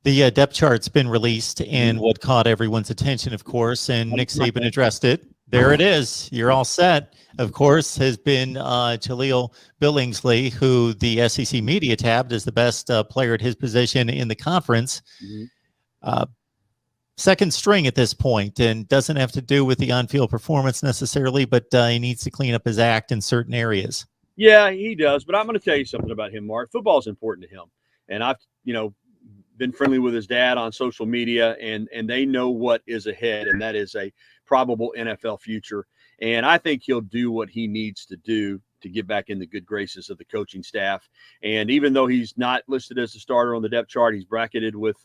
The depth chart's been released, and what caught everyone's attention, of course, and Nick Saban addressed it. There it is. You're all set. Of course, has been Jaleel Billingsley, who the SEC media tabbed as the best player at his position in the conference. Second string at this point, and doesn't have to do with the on-field performance necessarily, but he needs to clean up his act in certain areas. Yeah, he does. But I'm going to tell you something about him, Mark. Football is important to him. And I've, been friendly with his dad on social media, and they know what is ahead, and that is a probable NFL future. And I think he'll do what he needs to do to get back in the good graces of the coaching staff. And even though he's not listed as a starter on the depth chart, he's bracketed with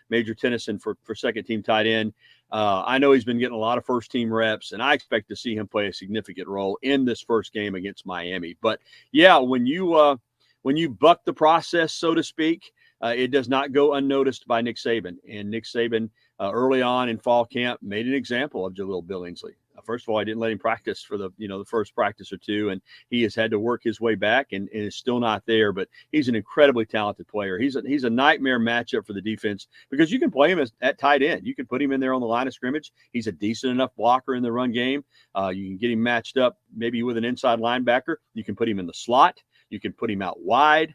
Major Tennyson for second-team tight end. I know he's been getting a lot of first-team reps, and I expect to see him play a significant role in this first game against Miami. But, yeah, when you buck the process, so to speak, it does not go unnoticed by Nick Saban. And Nick Saban, early on in fall camp, made an example of Jaleel Billingsley. First of all, I didn't let him practice for the first practice or two, and he has had to work his way back and is still not there. But he's an incredibly talented player. He's a nightmare matchup for the defense because you can play him at tight end. You can put him in there on the line of scrimmage. He's a decent enough blocker in the run game. You can get him matched up maybe with an inside linebacker. You can put him in the slot. You can put him out wide.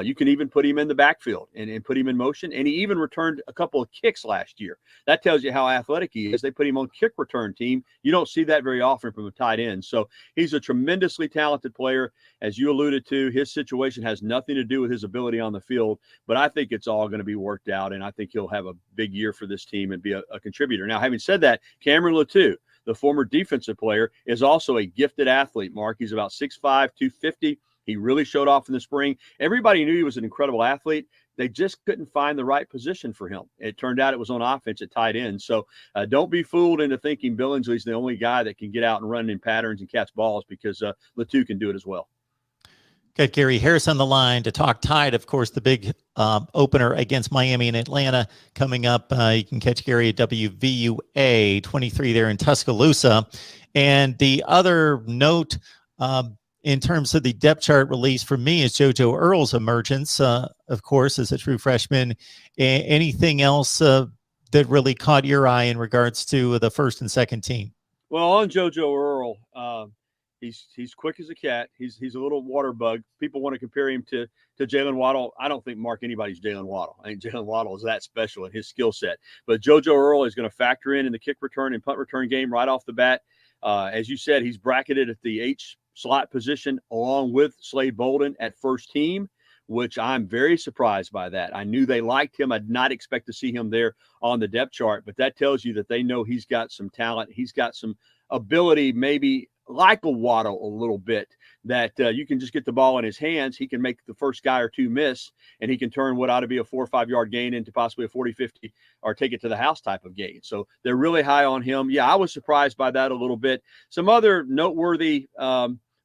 You can even put him in the backfield and put him in motion. And he even returned a couple of kicks last year. That tells you how athletic he is. They put him on kick return team. You don't see that very often from a tight end. So he's a tremendously talented player. As you alluded to, his situation has nothing to do with his ability on the field. But I think it's all going to be worked out, and I think he'll have a big year for this team and be a contributor. Now, having said that, Cameron Latou, the former defensive player, is also a gifted athlete, Mark. He's about 6'5", 250. He really showed off in the spring. Everybody knew he was an incredible athlete. They just couldn't find the right position for him. It turned out it was on offense at tight end. So don't be fooled into thinking Billingsley's the only guy that can get out and run in patterns and catch balls, because Latou can do it as well. Got Gary Harris on the line to talk Tide. Of course, the big opener against Miami and Atlanta coming up. You can catch Gary at WVUA 23 there in Tuscaloosa. And the other note in terms of the depth chart release for me is JoJo Earle's emergence, of course, as a true freshman. Anything else that really caught your eye in regards to the first and second team? Well, on JoJo Earle, he's quick as a cat. He's a little water bug. People want to compare him to Jalen Waddle. I don't think, Mark, anybody's Jalen Waddle. I think Jalen Waddle is that special in his skill set. But JoJo Earle is going to factor in the kick return and punt return game right off the bat. As you said, he's bracketed at the H slot position along with Slade Bolden at first team, which I'm very surprised by that. I knew they liked him. I did not expect to see him there on the depth chart, but that tells you that they know he's got some talent. He's got some ability, maybe like a Waddle a little bit, that you can just get the ball in his hands. He can make the first guy or two miss, and he can turn what ought to be a 4 or 5 yard gain into possibly a 40, 50, or take it to the house type of gain. So they're really high on him. Yeah, I was surprised by that a little bit. Some other noteworthy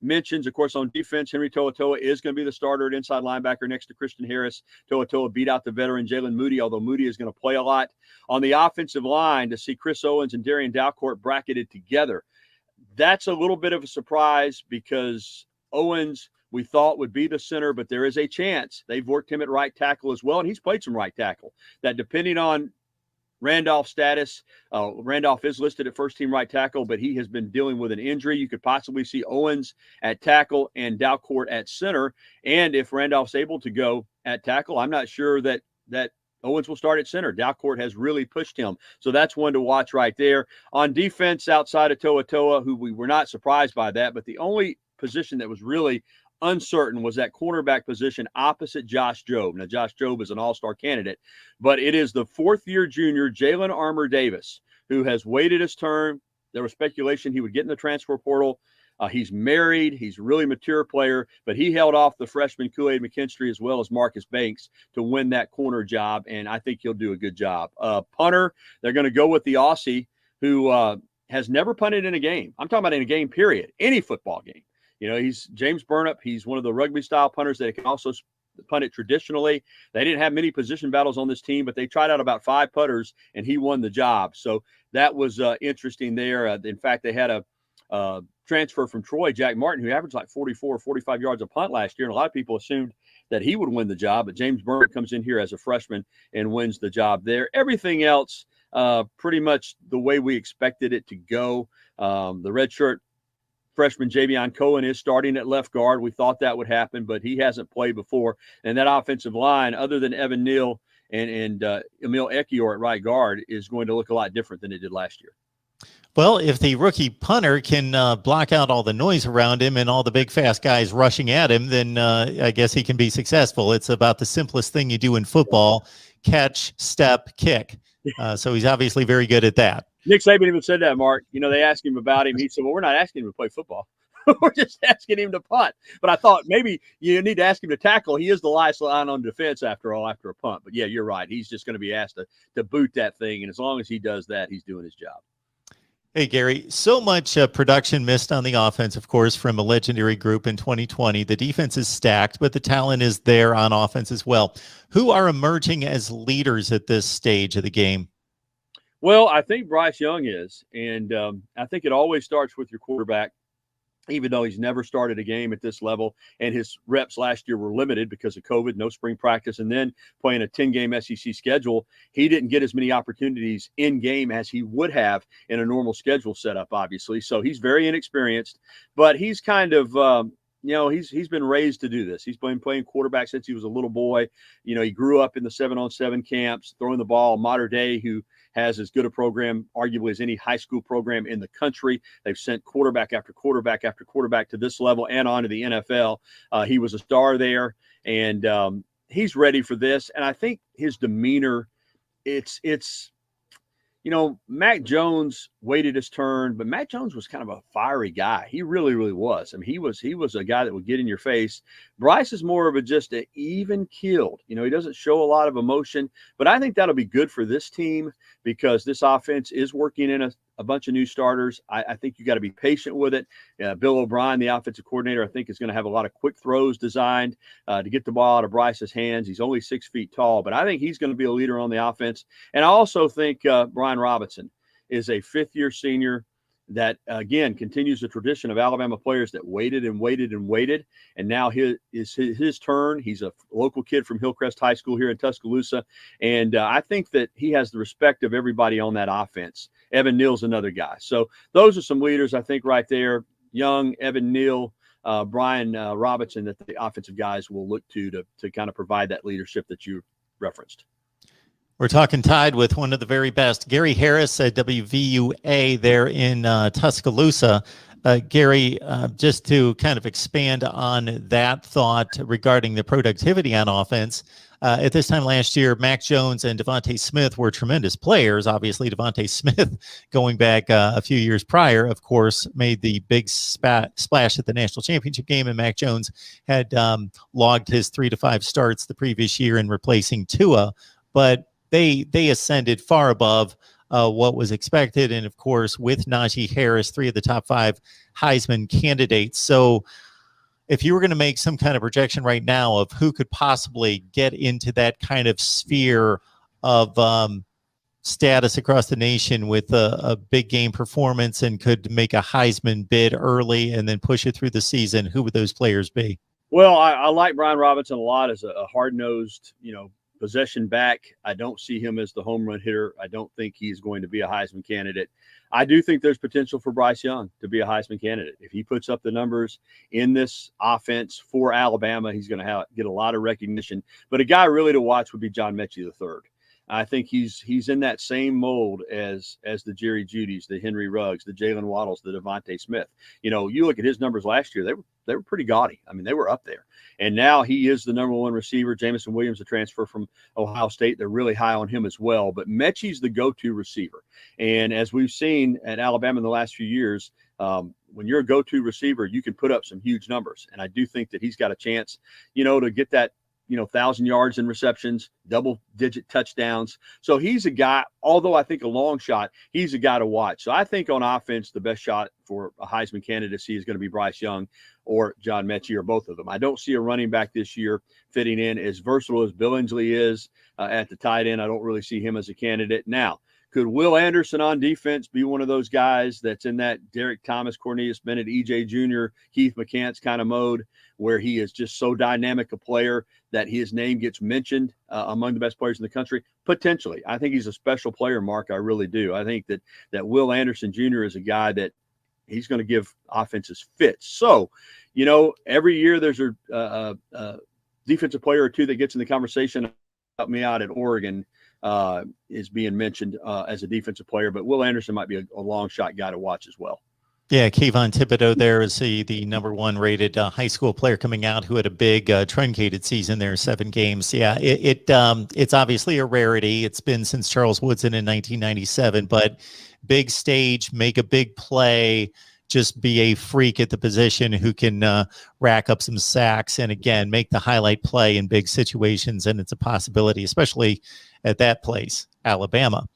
mentions, of course, on defense. Henry To'oTo'o is going to be the starter at inside linebacker next to Christian Harris. To'oTo'o beat out the veteran Jalen Moody, although Moody is going to play a lot. On the offensive line, to see Chris Owens and Darian Dalcourt bracketed together, that's a little bit of a surprise, because Owens we thought would be the center, but there is a chance they've worked him at right tackle as well, and he's played some right tackle. That depending on Randolph's status, Randolph is listed at first-team right tackle, but he has been dealing with an injury. You could possibly see Owens at tackle and Dalcourt at center. And if Randolph's able to go at tackle, I'm not sure that Owens will start at center. Dalcourt has really pushed him. So that's one to watch right there. On defense, outside of To'oTo'o, who we were not surprised by that, but the only position that was really uncertain was that cornerback position opposite Josh Jobe. Now, Josh Jobe is an all-star candidate, but it is the fourth-year junior, Jalen Armour Davis, who has waited his turn. There was speculation he would get in the transfer portal. He's married. He's a really mature player, but he held off the freshman Kool-Aid McKinstry as well as Marcus Banks to win that corner job, and I think he'll do a good job. Punter, they're going to go with the Aussie, who has never punted in a game. I'm talking about in a game, period, any football game. You know, he's James Burnup. He's one of the rugby-style punters that can also punt it traditionally. They didn't have many position battles on this team, but they tried out about 5 putters, and he won the job. So that was interesting there. In fact, they had a transfer from Troy, Jack Martin, who averaged like 44 or 45 yards a punt last year, and a lot of people assumed that he would win the job, but James Burnett comes in here as a freshman and wins the job there. Everything else, pretty much the way we expected it to go. The redshirt freshman Javion Cohen is starting at left guard. We thought that would happen, but he hasn't played before. And that offensive line, other than Evan Neal and Emil Ekiyor at right guard, is going to look a lot different than it did last year. Well, if the rookie punter can block out all the noise around him and all the big fast guys rushing at him, then I guess he can be successful. It's about the simplest thing you do in football: catch, step, kick. So he's obviously very good at that. Nick Saban even said that, Mark. You know, they asked him about him. He said, well, we're not asking him to play football. We're just asking him to punt. But I thought maybe you need to ask him to tackle. He is the last line on defense, after all, after a punt. But, yeah, you're right. He's just going to be asked to boot that thing. And as long as he does that, he's doing his job. Hey, Gary, so much production missed on the offense, of course, from a legendary group in 2020. The defense is stacked, but the talent is there on offense as well. Who are emerging as leaders at this stage of the game? Well, I think Bryce Young is, and I think it always starts with your quarterback. Even though he's never started a game at this level, and his reps last year were limited because of COVID, no spring practice, and then playing a 10-game SEC schedule, he didn't get as many opportunities in game as he would have in a normal schedule setup, obviously. So he's very inexperienced, but he's kind of he's been raised to do this. He's been playing quarterback since he was a little boy. You know, he grew up in the 7-on-7 camps, throwing the ball. Mater Dei, who has as good a program, arguably, as any high school program in the country. They've sent quarterback after quarterback after quarterback to this level and on to the NFL. He was a star there, and he's ready for this. And I think his demeanor, it's Mac Jones waited his turn, but Mac Jones was kind of a fiery guy. He really, really was. I mean, he was a guy that would get in your face. Bryce is more of just an even keeled. He doesn't show a lot of emotion, but I think that'll be good for this team because this offense is working in a bunch of new starters. I think you got to be patient with it. Bill O'Brien, the offensive coordinator, I think is going to have a lot of quick throws designed to get the ball out of Bryce's hands. He's only 6 feet tall, but I think he's going to be a leader on the offense. And I also think Brian Robinson is a fifth-year senior that, again, continues the tradition of Alabama players that waited and waited and waited. And now his turn. He's a local kid from Hillcrest High School here in Tuscaloosa. And I think that he has the respect of everybody on that offense. Evan Neal's another guy. So those are some leaders, I think, right there. Young, Evan Neal, Brian Robinson, that the offensive guys will look to kind of provide that leadership that you referenced. We're talking Tide with one of the very best, Gary Harris at WVUA there in Tuscaloosa. Gary, just to kind of expand on that thought regarding the productivity on offense, at this time last year, Mac Jones and Devontae Smith were tremendous players. Obviously, Devontae Smith, going back a few years prior, of course, made the big splash at the national championship game, and Mac Jones had logged his 3 to 5 starts the previous year in replacing Tua. But they ascended far above what was expected. And, of course, with Najee Harris, 3 of the top 5 Heisman candidates. So if you were going to make some kind of projection right now of who could possibly get into that kind of sphere of status across the nation with a big game performance and could make a Heisman bid early and then push it through the season, who would those players be? Well, I like Brian Robinson a lot as a hard-nosed, possession back. I don't see him as the home run hitter. I don't think he's going to be a Heisman candidate. I do think there's potential for Bryce Young to be a Heisman candidate. If he puts up the numbers in this offense for Alabama, he's going to get a lot of recognition. But a guy really to watch would be John Mechie III. I think he's in that same mold as the Jerry Judys, the Henry Ruggs, the Jalen Waddles, the Devontae Smith. You look at his numbers last year, they were pretty gaudy. I mean, they were up there. And now he is the number 1 receiver. Jamison Williams, a transfer from Ohio State, they're really high on him as well. But Mechie's the go-to receiver. And as we've seen at Alabama in the last few years, when you're a go-to receiver, you can put up some huge numbers. And I do think that he's got a chance, to get that 1,000 yards in receptions, double-digit touchdowns. So he's a guy, although I think a long shot, he's a guy to watch. So I think on offense, the best shot for a Heisman candidacy is going to be Bryce Young or John Mechie or both of them. I don't see a running back this year fitting in as versatile as Billingsley is at the tight end. I don't really see him as a candidate. Now, Could Will Anderson on defense be one of those guys that's in that Derek Thomas, Cornelius Bennett, EJ Jr., Keith McCants kind of mode, where he is just so dynamic a player that his name gets mentioned among the best players in the country? Potentially. I think he's a special player, Mark. I really do. I think that Will Anderson Jr. is a guy that he's going to give offenses fits. So, every year there's a defensive player or two that gets in the conversation. Help me out at Oregon. Is being mentioned as a defensive player, but Will Anderson might be a long shot guy to watch as well. Yeah, Kayvon Thibodeau there is the number one rated high school player coming out who had a big truncated season there, 7 games. Yeah, it's obviously a rarity. It's been since Charles Woodson in 1997, but big stage, make a big play, just be a freak at the position who can rack up some sacks and, again, make the highlight play in big situations. And it's a possibility, especially at that place, Alabama.